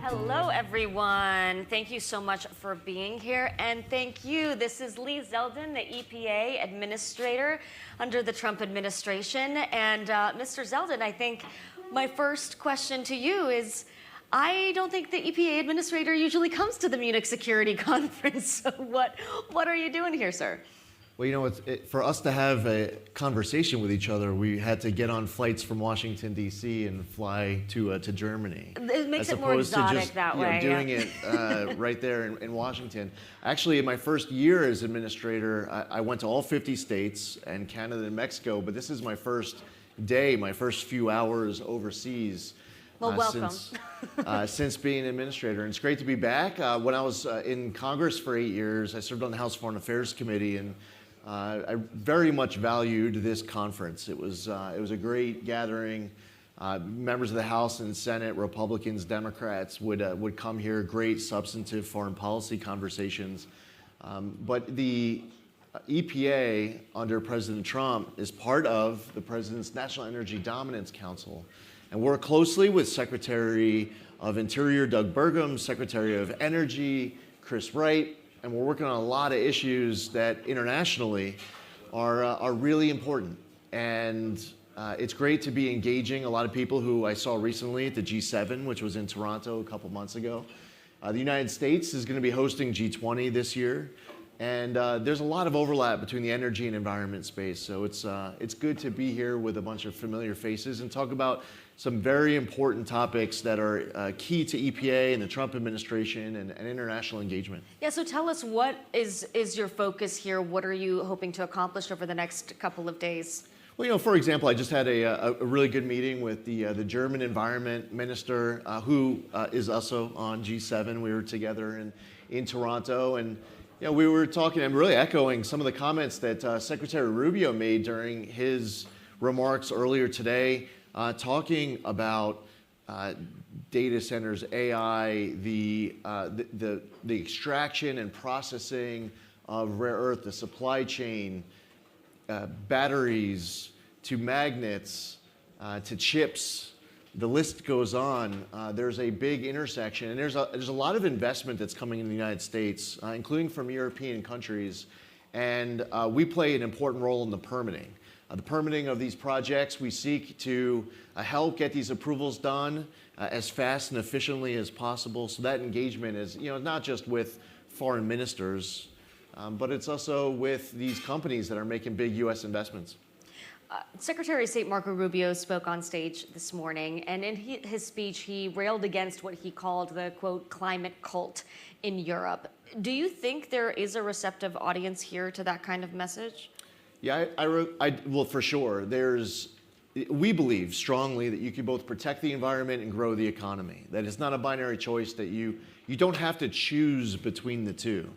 Hello, everyone. Thank you so much for being here. And thank you. This is Zeldin, the EPA Administrator under the Trump administration. And Mr. Zeldin, I think my first question to you is, I don't think the EPA Administrator usually comes to the Munich Security Conference. So what are you doing here, sir? Well, you know, for us to have a conversation with each other, we had to get on flights from Washington, D.C. and fly to Germany. It makes it more exotic that way. Doing it right there in Washington. Actually, in my first year as administrator, I went to all 50 states and Canada and Mexico, but this is my first day, my first few hours overseas. Well, welcome. Since being administrator. And it's great to be back. When I was in Congress for 8 years, I served on the House Foreign Affairs Committee, and I very much valued this conference. It was a great gathering. Members of the House and Senate, Republicans, Democrats would come here. Great substantive foreign policy conversations. But the EPA under President Trump is part of the President's National Energy Dominance Council, and work closely with Secretary of Interior Doug Burgum, Secretary of Energy Chris Wright, and we're working on a lot of issues that internationally are really important. And it's great to be engaging a lot of people who I saw recently at the G7, which was in Toronto a couple months ago. The United States is going to be hosting G20 this year. And there's a lot of overlap between the energy and environment space. So it's good to be here with a bunch of familiar faces and talk about some very important topics that are key to EPA and the Trump administration and international engagement. Yeah, so tell us, what is your focus here? What are you hoping to accomplish over the next couple of days? Well, you know, for example, I just had a really good meeting with the German environment minister, who is also on G7. We were together in Toronto, and you know, we were talking and really echoing some of the comments that Secretary Rubio made during his remarks earlier today, talking about data centers, AI, the extraction and processing of rare earth, the supply chain, batteries to magnets to chips. The list goes on. There's a big intersection, and there's a lot of investment that's coming in the United States, including from European countries, and we play an important role in the permitting. The permitting of these projects, we seek to help get these approvals done as fast and efficiently as possible. So that engagement is, you know, not just with foreign ministers, but it's also with these companies that are making big U.S. investments. Secretary of State Marco Rubio spoke on stage this morning, and in his speech, he railed against what he called the, quote, climate cult in Europe. Do you think there is a receptive audience here to that kind of message? Yeah, well, for sure. We believe strongly that you can both protect the environment and grow the economy, that it's not a binary choice, that you don't have to choose between the two.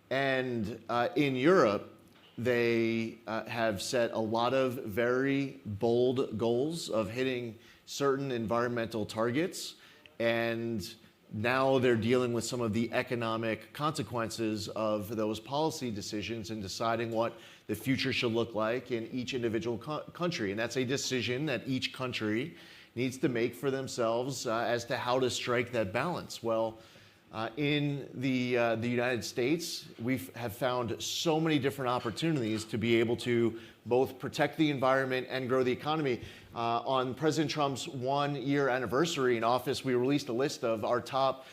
And in Europe, they have set a lot of very bold goals of hitting certain environmental targets, and now they're dealing with some of the economic consequences of those policy decisions and deciding what the future should look like in each individual country. And that's a decision that each country needs to make for themselves as to how to strike that balance. Well, in the United States, we have found so many different opportunities to be able to both protect the environment and grow the economy. On President Trump's 1-year anniversary in office, we released a list of our top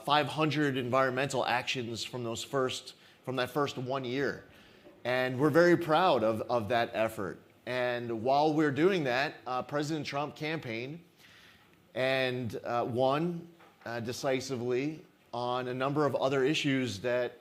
500 environmental actions from that first 1 year. And we're very proud of that effort. And while we're doing that, President Trump campaigned and won decisively on a number of other issues that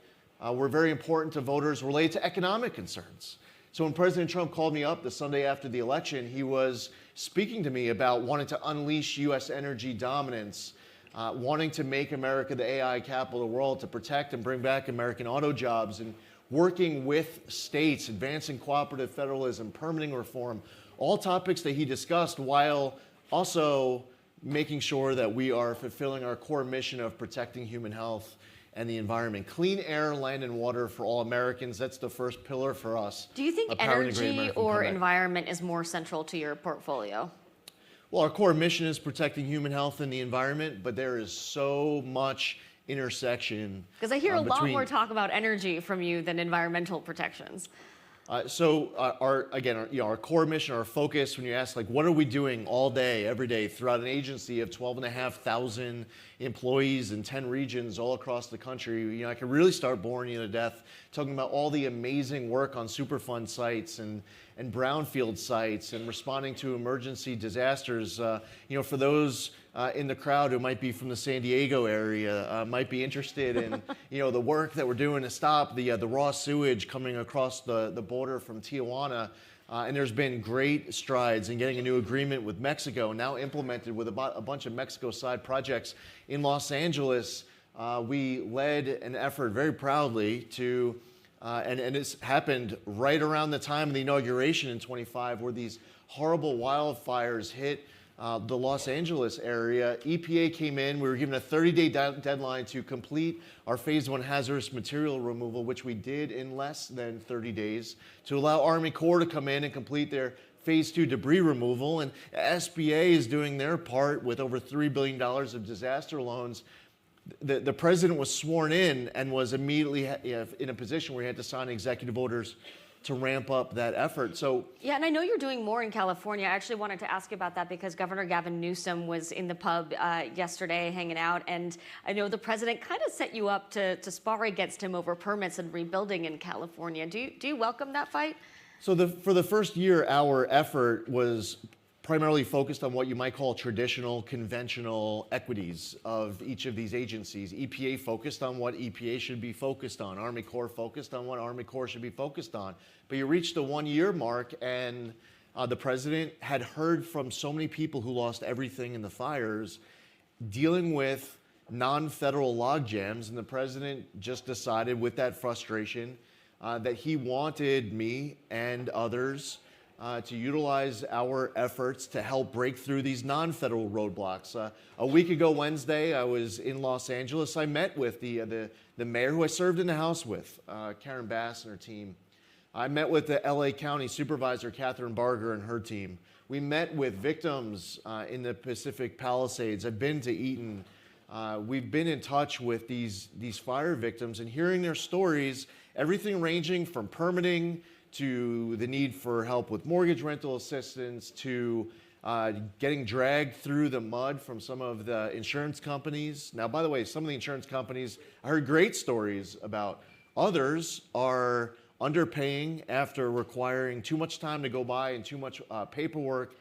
were very important to voters related to economic concerns. So when President Trump called me up the Sunday after the election, he was speaking to me about wanting to unleash U.S. energy dominance, wanting to make America the AI capital of the world, to protect and bring back American auto jobs, and working with states, advancing cooperative federalism, permitting reform, all topics that he discussed, while also making sure that we are fulfilling our core mission of protecting human health and the environment. Clean air, land, and water for all Americans. That's the first pillar for us. Do you think energy or environment is more central to your portfolio? Well, our core mission is protecting human health and the environment, but there is so much intersection. Because I hear a lot between- more talk about energy from you than environmental protections. Our core mission, our focus, when you ask, like, what are we doing all day, every day, throughout an agency of 12,500 employees in 10 regions all across the country, I could really start boring you to death talking about all the amazing work on Superfund sites and brownfield sites and responding to emergency disasters. For those in the crowd who might be from the San Diego area, might be interested in the work that we're doing to stop the raw sewage coming across the border from Tijuana. And there's been great strides in getting a new agreement with Mexico, now implemented with a bunch of Mexico side projects in Los Angeles. We led an effort very proudly to, and it's happened right around the time of the inauguration in 25, where these horrible wildfires hit the Los Angeles area. EPA came in, we were given a 30-day deadline to complete our phase 1 hazardous material removal, which we did in less than 30 days, to allow Army Corps to come in and complete their phase 2 debris removal. And SBA is doing their part with over $3 billion of disaster loans. The president was sworn in and was immediately in a position where he had to sign executive orders to ramp up that effort. Yeah, and I know you're doing more in California. I actually wanted to ask you about that because Governor Gavin Newsom was in the pub yesterday hanging out, and I know the president kind of set you up to spar against him over permits and rebuilding in California. Do you welcome that fight? So for the first year, our effort was primarily focused on what you might call traditional, conventional equities of each of these agencies. EPA focused on what EPA should be focused on. Army Corps focused on what Army Corps should be focused on. But you reached the 1-year mark, and the president had heard from so many people who lost everything in the fires, dealing with non-federal logjams, and the president just decided with that frustration that he wanted me and others to utilize our efforts to help break through these non-federal roadblocks. A week ago Wednesday, I was in Los Angeles. I met with the mayor who I served in the House with, Karen Bass and her team. I met with the LA County Supervisor, Catherine Barger, and her team. We met with victims in the Pacific Palisades. I've been to Eaton. We've been in touch with these fire victims and hearing their stories, everything ranging from permitting to the need for help with mortgage rental assistance, to getting dragged through the mud from some of the insurance companies. Now, by the way, some of the insurance companies, I heard great stories about. Others are underpaying after requiring too much time to go by and too much paperwork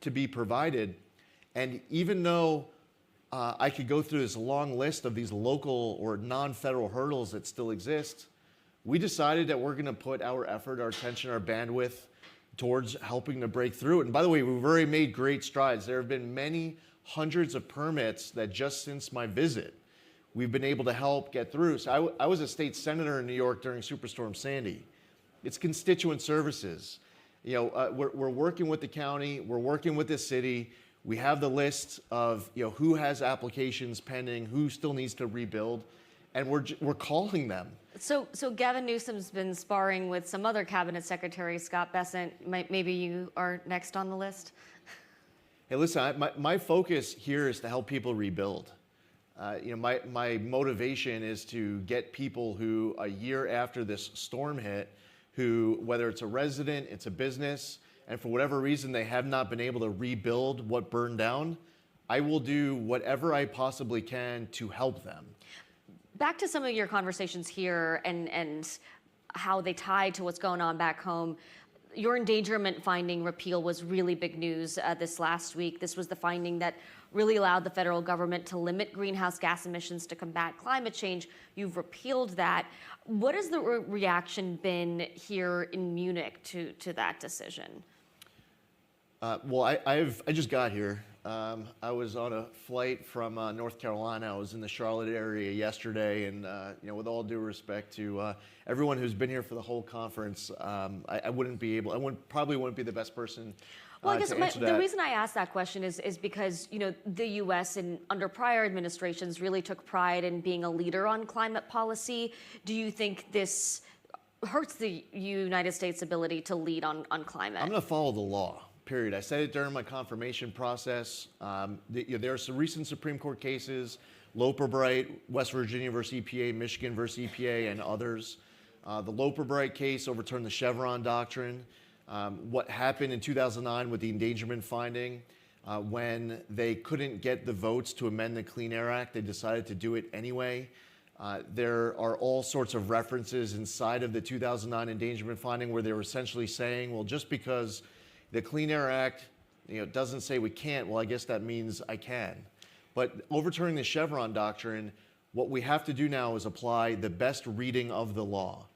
to be provided. And even though I could go through this long list of these local or non-federal hurdles that still exist, we decided that we're going to put our effort, our attention, our bandwidth towards helping to break through it. And by the way, we've already made great strides. There have been many hundreds of permits that just since my visit, we've been able to help get through. So I was a state senator in New York during Superstorm Sandy. It's constituent services. We're working with the county, we're working with the city. We have the list of who has applications pending, who still needs to rebuild, and we're calling them. So Gavin Newsom's been sparring with some other cabinet secretaries. Scott Bessent, maybe you are next on the list. Hey, listen, my focus here is to help people rebuild. My motivation is to get people who, a year after this storm hit, who, whether it's a resident, it's a business, and for whatever reason they have not been able to rebuild what burned down, I will do whatever I possibly can to help them. Back to some of your conversations here and how they tie to what's going on back home. Your endangerment finding repeal was really big news this last week. This was the finding that really allowed the federal government to limit greenhouse gas emissions to combat climate change. You've repealed that. What has the reaction been here in Munich to that decision? Well, I just got here. I was on a flight from North Carolina. I was in the Charlotte area yesterday, and with all due respect to everyone who's been here for the whole conference, I probably wouldn't be the best person. Well, I guess to answer that. The reason I asked that question is because the U.S. under prior administrations really took pride in being a leader on climate policy. Do you think this hurts the United States' ability to lead on climate? I'm going to follow the law. period. I said it during my confirmation process. There are some recent Supreme Court cases, Loper-Bright, West Virginia versus EPA, Michigan versus EPA, and others. The Loper-Bright case overturned the Chevron doctrine. What happened in 2009 with the endangerment finding, when they couldn't get the votes to amend the Clean Air Act, they decided to do it anyway. There are all sorts of references inside of the 2009 endangerment finding where they were essentially saying, well, just because the Clean Air Act doesn't say we can't, well, I guess that means I can. But overturning the Chevron doctrine, what we have to do now is apply the best reading of the law.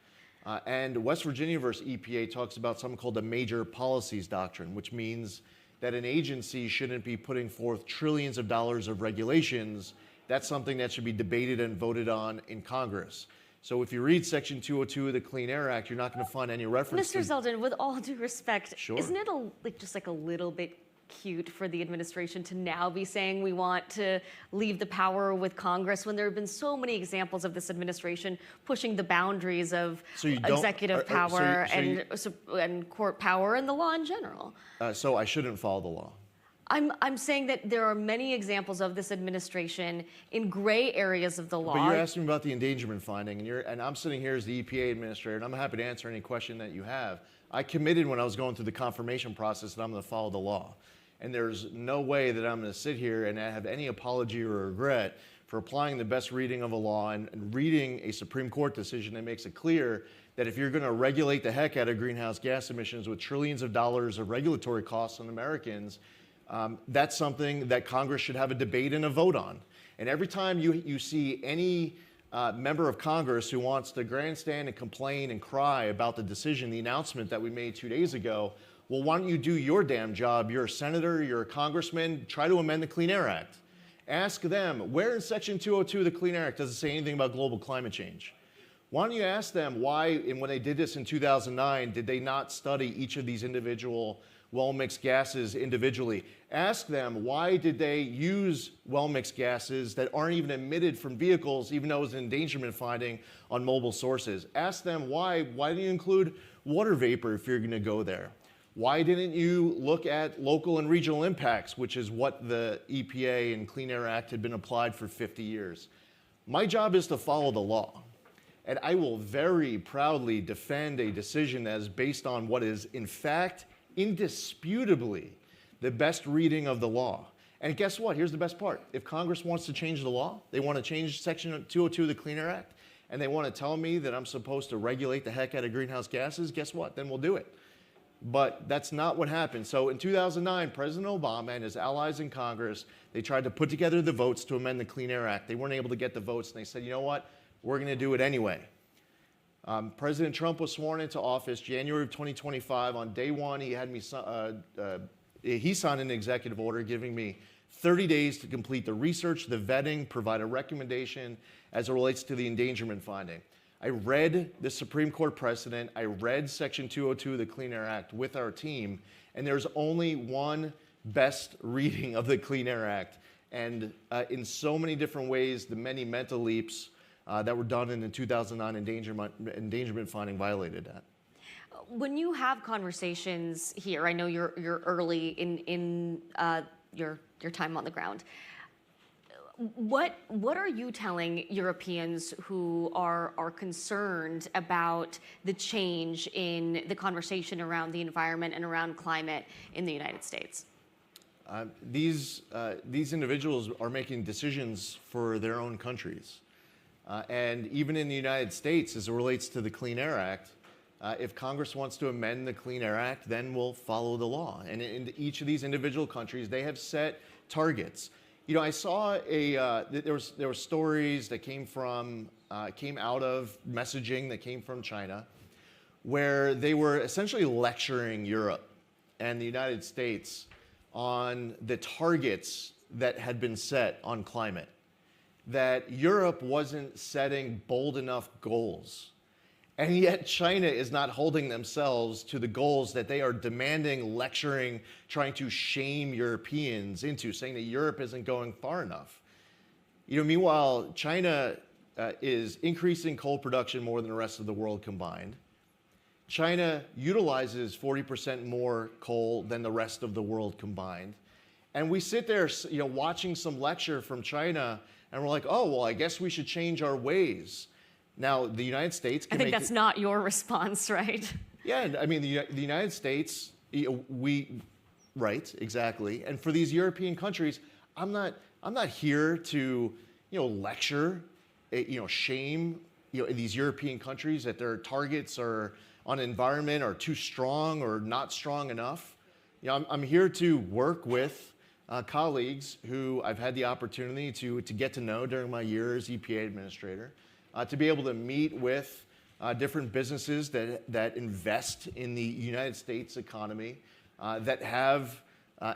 And West Virginia versus EPA talks about something called the major policies doctrine, which means that an agency shouldn't be putting forth trillions of dollars of regulations. That's something that should be debated and voted on in Congress. So if you read Section 202 of the Clean Air Act, you're not going to find any reference Mr. Zeldin, with all due respect, Sure. Isn't it just like a little bit cute for the administration to now be saying we want to leave the power with Congress when there have been so many examples of this administration pushing the boundaries of executive power and court power and the law in general? So I shouldn't follow the law. I'm saying that there are many examples of this administration in gray areas of the law. But you're asking me about the endangerment finding, and I'm sitting here as the EPA administrator, and I'm happy to answer any question that you have. I committed when I was going through the confirmation process that I'm going to follow the law. And there's no way that I'm going to sit here and have any apology or regret for applying the best reading of a law and reading a Supreme Court decision that makes it clear that if you're going to regulate the heck out of greenhouse gas emissions with trillions of dollars of regulatory costs on Americans, that's something that Congress should have a debate and a vote on. And every time you see any member of Congress who wants to grandstand and complain and cry about the decision, the announcement that we made 2 days ago, well, why don't you do your damn job? You're a senator, you're a congressman, try to amend the Clean Air Act. Ask them, where in Section 202 of the Clean Air Act does it say anything about global climate change? Why don't you ask them why, and when they did this in 2009, did they not study each of these individual well-mixed gases individually? Ask them, why did they use well-mixed gases that aren't even emitted from vehicles, even though it was an endangerment finding on mobile sources? Ask them, why didn't you include water vapor if you're gonna go there? Why didn't you look at local and regional impacts, which is what the EPA and Clean Air Act had been applied for 50 years? My job is to follow the law. And I will very proudly defend a decision that is based on what is, in fact, indisputably the best reading of the law. And guess what? Here's the best part. If Congress wants to change the law, they want to change Section 202 of the Clean Air Act, and they want to tell me that I'm supposed to regulate the heck out of greenhouse gases, guess what? Then we'll do it. But that's not what happened. So in 2009, President Obama and his allies in Congress, they tried to put together the votes to amend the Clean Air Act. They weren't able to get the votes, and they said, you know what? We're going to do it anyway. President Trump was sworn into office January of 2025. On day one, he had me he signed an executive order giving me 30 days to complete the research, the vetting, provide a recommendation as it relates to the endangerment finding. I read the Supreme Court precedent. I read Section 202 of the Clean Air Act with our team, and there's only one best reading of the Clean Air Act. And in so many different ways, the many mental leaps that were done in the 2009 endangerment finding violated that. When you have conversations here, I know you're early in your time on the ground. What are you telling Europeans who are concerned about the change in the conversation around the environment and around climate in the United States? These individuals are making decisions for their own countries. And even in the United States, as it relates to the Clean Air Act, if Congress wants to amend the Clean Air Act, then we'll follow the law. And in each of these individual countries, they have set targets. You know, I saw there were stories that came out of messaging that came from China, where they were essentially lecturing Europe and the United States on the targets that had been set on climate. That Europe wasn't setting bold enough goals. And yet China is not holding themselves to the goals that they are demanding, lecturing, trying to shame Europeans into, saying that Europe isn't going far enough. You know, meanwhile, China is increasing coal production more than the rest of the world combined. China utilizes 40% more coal than the rest of the world combined. And we sit there, watching some lecture from China, and we're like, oh, well, I guess we should change our ways. Now, the United States can I think that's not your response, right? Yeah, I mean, the United States, right, exactly. And for these European countries, I'm not here to, lecture, shame, these European countries that their targets on environment are too strong or not strong enough. I'm here to work with colleagues who I've had the opportunity to get to know during my year as EPA administrator, to be able to meet with different businesses that invest in the United States economy, that have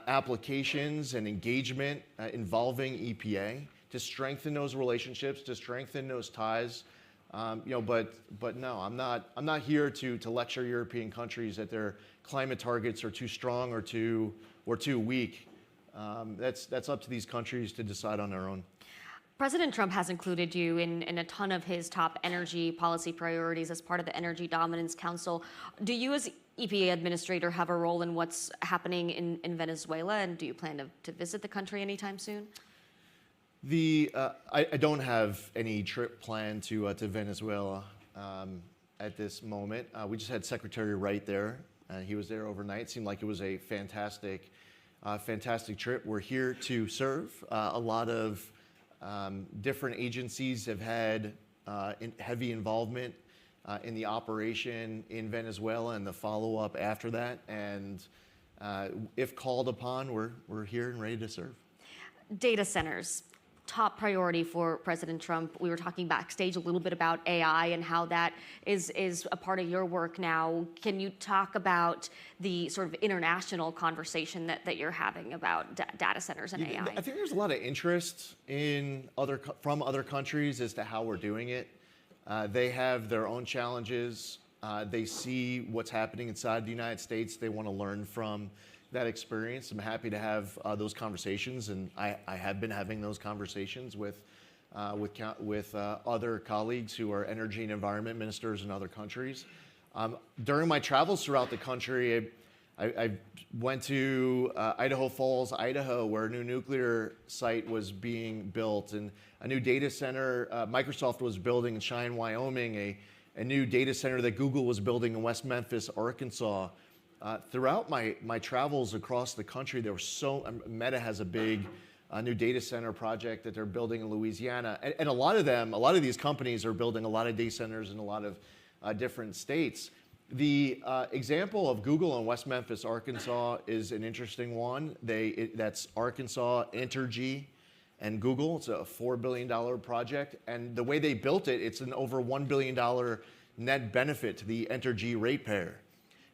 applications and engagement involving EPA to strengthen those relationships, to strengthen those ties. But no, I'm not here to lecture European countries that their climate targets are too strong or too weak. That's up to these countries to decide on their own. President Trump has included you in a ton of his top energy policy priorities as part of the Energy Dominance Council. Do you, as EPA administrator, have a role in what's happening in Venezuela, and do you plan to visit the country anytime soon? I don't have any trip planned to Venezuela at this moment. We just had Secretary Wright there. He was there overnight. Seemed like it was a fantastic trip. We're here to serve. A lot of different agencies have had heavy involvement in the operation in Venezuela and the follow-up after that. And if called upon, we're here and ready to serve. Data centers, top priority for President Trump. We were talking backstage a little bit about AI and how that is a part of your work now. Can you talk about the sort of international conversation that you're having about data centers and AI? I think there's a lot of interest from other countries as to how we're doing it. They have their own challenges. They see what's happening inside the United States. They want to learn from that experience. I'm happy to have those conversations, and I have been having those conversations with other colleagues who are energy and environment ministers in other countries. During my travels throughout the country, I went to Idaho Falls, Idaho, where a new nuclear site was being built, and a new data center Microsoft was building in Cheyenne, Wyoming, a new data center that Google was building in West Memphis, Arkansas. Throughout my travels across the country, Meta has a big new data center project that they're building in Louisiana. And a lot of these companies are building a lot of data centers in a lot of different states. The example of Google in West Memphis, Arkansas is an interesting one. That's Arkansas, Entergy, and Google. It's a $4 billion project. And the way they built it, it's an over $1 billion net benefit to the Entergy ratepayer.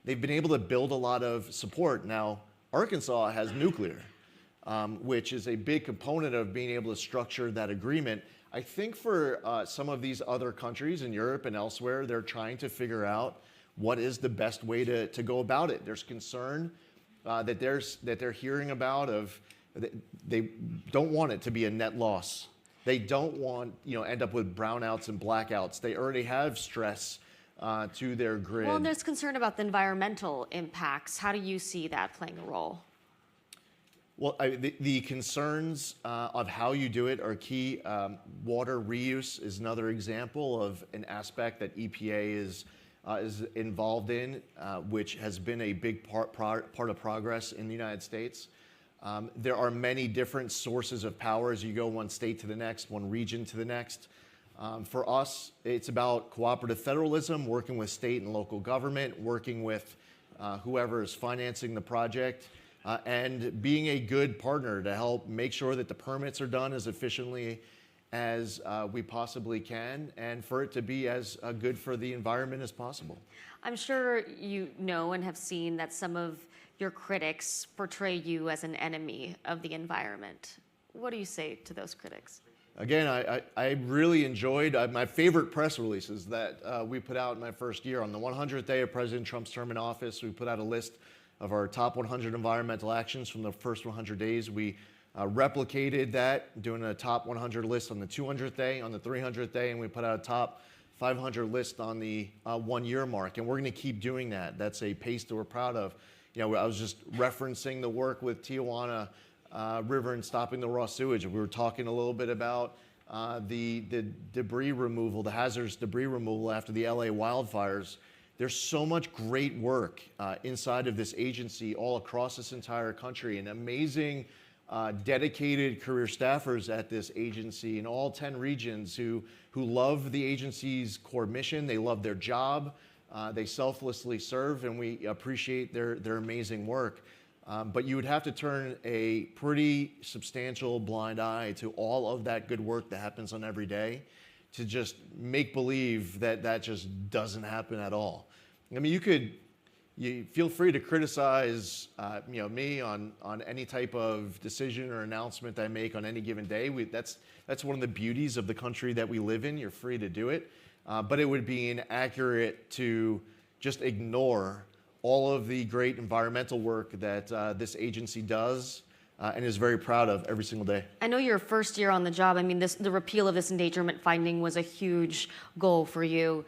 They've been able to build a lot of support. Now, Arkansas has nuclear, which is a big component of being able to structure that agreement. I think for some of these other countries in Europe and elsewhere, they're trying to figure out what is the best way to go about it. There's concern that they're hearing about they don't want it to be a net loss. They don't want end up with brownouts and blackouts. They already have stress to their grid. Well, and there's concern about the environmental impacts. How do you see that playing a role? Well, the concerns of how you do it are key. Water reuse is another example of an aspect that EPA is involved in, which has been a big part of progress in the United States. There are many different sources of power as you go one state to the next, one region to the next. For us, it's about cooperative federalism, working with state and local government, working with whoever is financing the project, and being a good partner to help make sure that the permits are done as efficiently as we possibly can, and for it to be as good for the environment as possible. I'm sure you know and have seen that some of your critics portray you as an enemy of the environment. What do you say to those critics? Again, I really enjoyed my favorite press releases that we put out in my first year. On the 100th day of President Trump's term in office, we put out a list of our top 100 environmental actions from the first 100 days. We replicated that, doing a top 100 list on the 200th day, on the 300th day, and we put out a top 500 list on the 1 year mark, and we're going to keep doing that. That's a pace that we're proud of. You know, I was just referencing the work with Tijuana River and stopping the raw sewage. We were talking a little bit about the debris removal, the hazardous debris removal after the LA wildfires. There's so much great work inside of this agency all across this entire country, and amazing dedicated career staffers at this agency in all 10 regions who love the agency's core mission. They love their job. They selflessly serve, and we appreciate their amazing work. But you would have to turn a pretty substantial blind eye to all of that good work that happens on every day to just make believe that just doesn't happen at all. I mean, you feel free to criticize me on any type of decision or announcement I make on any given day. That's one of the beauties of the country that we live in. You're free to do it. But it would be inaccurate to just ignore all of the great environmental work that this agency does and is very proud of every single day. I know your first year on the job. I mean, the repeal of this endangerment finding was a huge goal for you.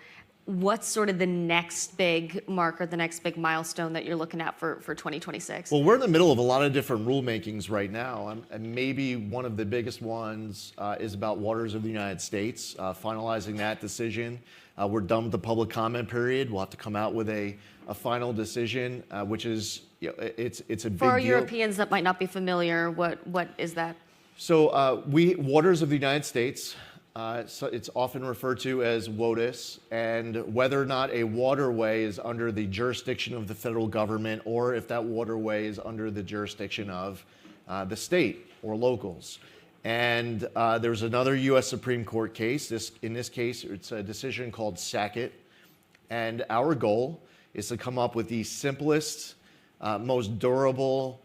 What's sort of the next big marker, the next big milestone that you're looking at for 2026? Well, we're in the middle of a lot of different rulemakings right now, and maybe one of the biggest ones is about Waters of the United States, finalizing that decision. We're done with the public comment period. We'll have to come out with a final decision, which is, it's a big deal. For our Europeans that might not be familiar, what is that? So Waters of the United States, so it's often referred to as WOTUS, and whether or not a waterway is under the jurisdiction of the federal government or if that waterway is under the jurisdiction of the state or locals. And there's another U.S. Supreme Court case. In this case, it's a decision called Sackett. And our goal is to come up with the simplest, most durable,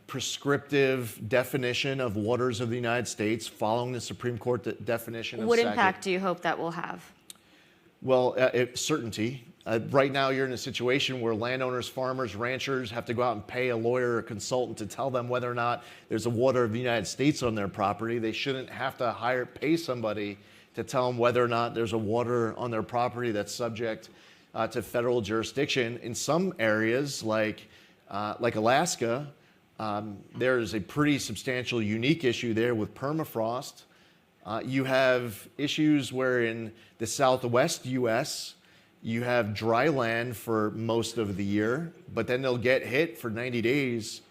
prescriptive definition of waters of the United States following the Supreme Court definition of What Sackett. impact do you hope that will have? Well, certainty. Right now, you're in a situation where landowners, farmers, ranchers have to go out and pay a lawyer or consultant to tell them whether or not there's a water of the United States on their property. They shouldn't have to pay somebody to tell them whether or not there's a water on their property that's subject to federal jurisdiction. In some areas, like Alaska, there's a pretty substantial unique issue there with permafrost. You have issues where in the Southwest U.S., you have dry land for most of the year, but then they'll get hit for 90 days.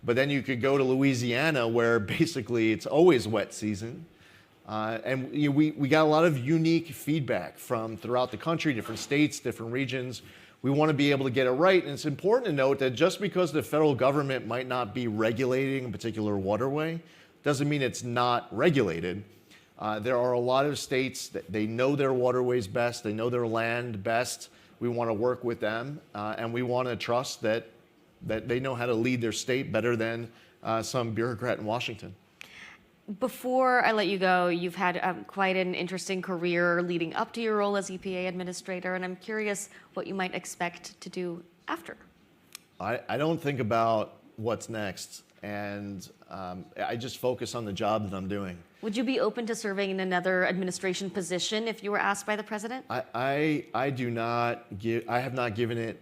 But then you could go to Louisiana where basically it's always wet season. And we got a lot of unique feedback from throughout the country, different states, different regions. We want to be able to get it right. And it's important to note that just because the federal government might not be regulating a particular waterway doesn't mean it's not regulated. There are a lot of states that they know their waterways best, they know their land best. We want to work with them, and we want to trust that they know how to lead their state better than some bureaucrat in Washington. Before I let you go, you've had quite an interesting career leading up to your role as EPA Administrator, and I'm curious what you might expect to do after. I don't think about what's next, and I just focus on the job that I'm doing. Would you be open to serving in another administration position if you were asked by the president? I have not given it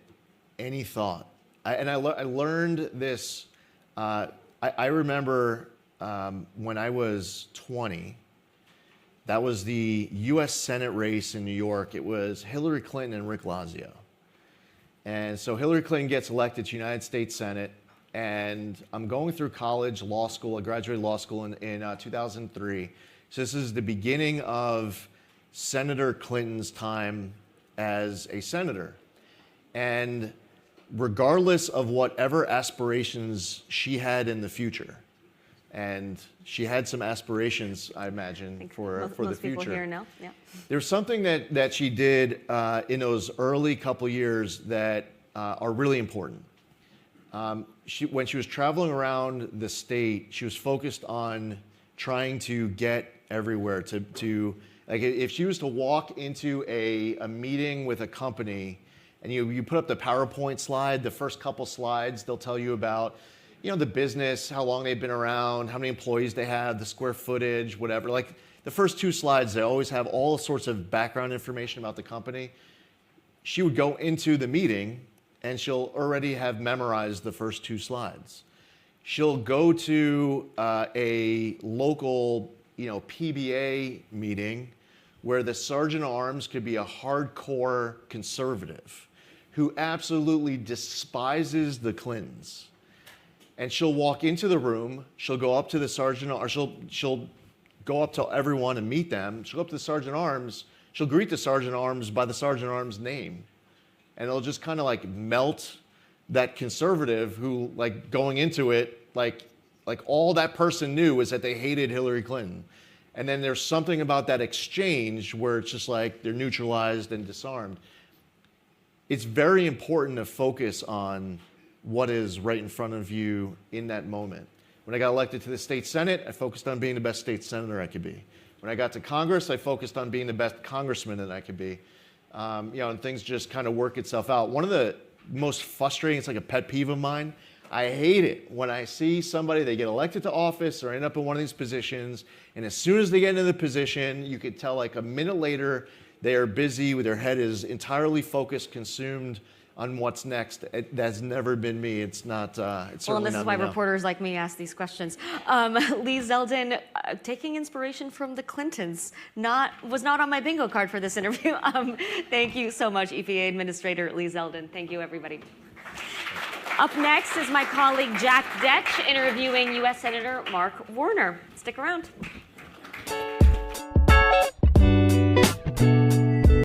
any thought. I learned this. I remember when I was 20, that was the U.S. Senate race in New York. It was Hillary Clinton and Rick Lazio. And so Hillary Clinton gets elected to United States Senate, and I'm going through college, law school. I graduated law school in 2003. So this is the beginning of Senator Clinton's time as a senator. And regardless of whatever aspirations she had in the future, and she had some aspirations, I imagine, for the most future. People here know. Yeah. There's something that she did in those early couple years that are really important. When she was traveling around the state, she was focused on trying to get everywhere. Like if she was to walk into a meeting with a company, and you put up the PowerPoint slide, the first couple slides, they'll tell you about the business, how long they've been around, how many employees they have, the square footage, whatever. Like the first 2 slides, they always have all sorts of background information about the company. She would go into the meeting and she'll already have memorized the first 2 slides. She'll go to a local, PBA meeting where the sergeant at arms could be a hardcore conservative who absolutely despises the Clintons. And she'll walk into the room, she'll go up to the sergeant, or she'll go up to everyone and meet them. She'll go up to the sergeant at arms, she'll greet the sergeant at arms by the sergeant at arms name. And it'll just kind of like melt that conservative who, like, going into it, like all that person knew was that they hated Hillary Clinton. And then there's something about that exchange where it's just like they're neutralized and disarmed. It's very important to focus on what is right in front of you in that moment. When I got elected to the state Senate, I focused on being the best state senator I could be. When I got to Congress, I focused on being the best congressman that I could be. And things just kind of work itself out. One of the most frustrating, it's like a pet peeve of mine, I hate it when I see somebody, they get elected to office or end up in one of these positions, and as soon as they get into the position, you could tell like a minute later, they are busy, with their head is entirely focused, consumed on what's next. That's never been me. It's not, it's certainly not me. Well, and this is why reporters like me ask these questions. Lee Zeldin, taking inspiration from the Clintons, was not on my bingo card for this interview. Thank you so much, EPA Administrator Lee Zeldin. Thank you, everybody. Up next is my colleague Jack Detch interviewing U.S. Senator Mark Warner. Stick around.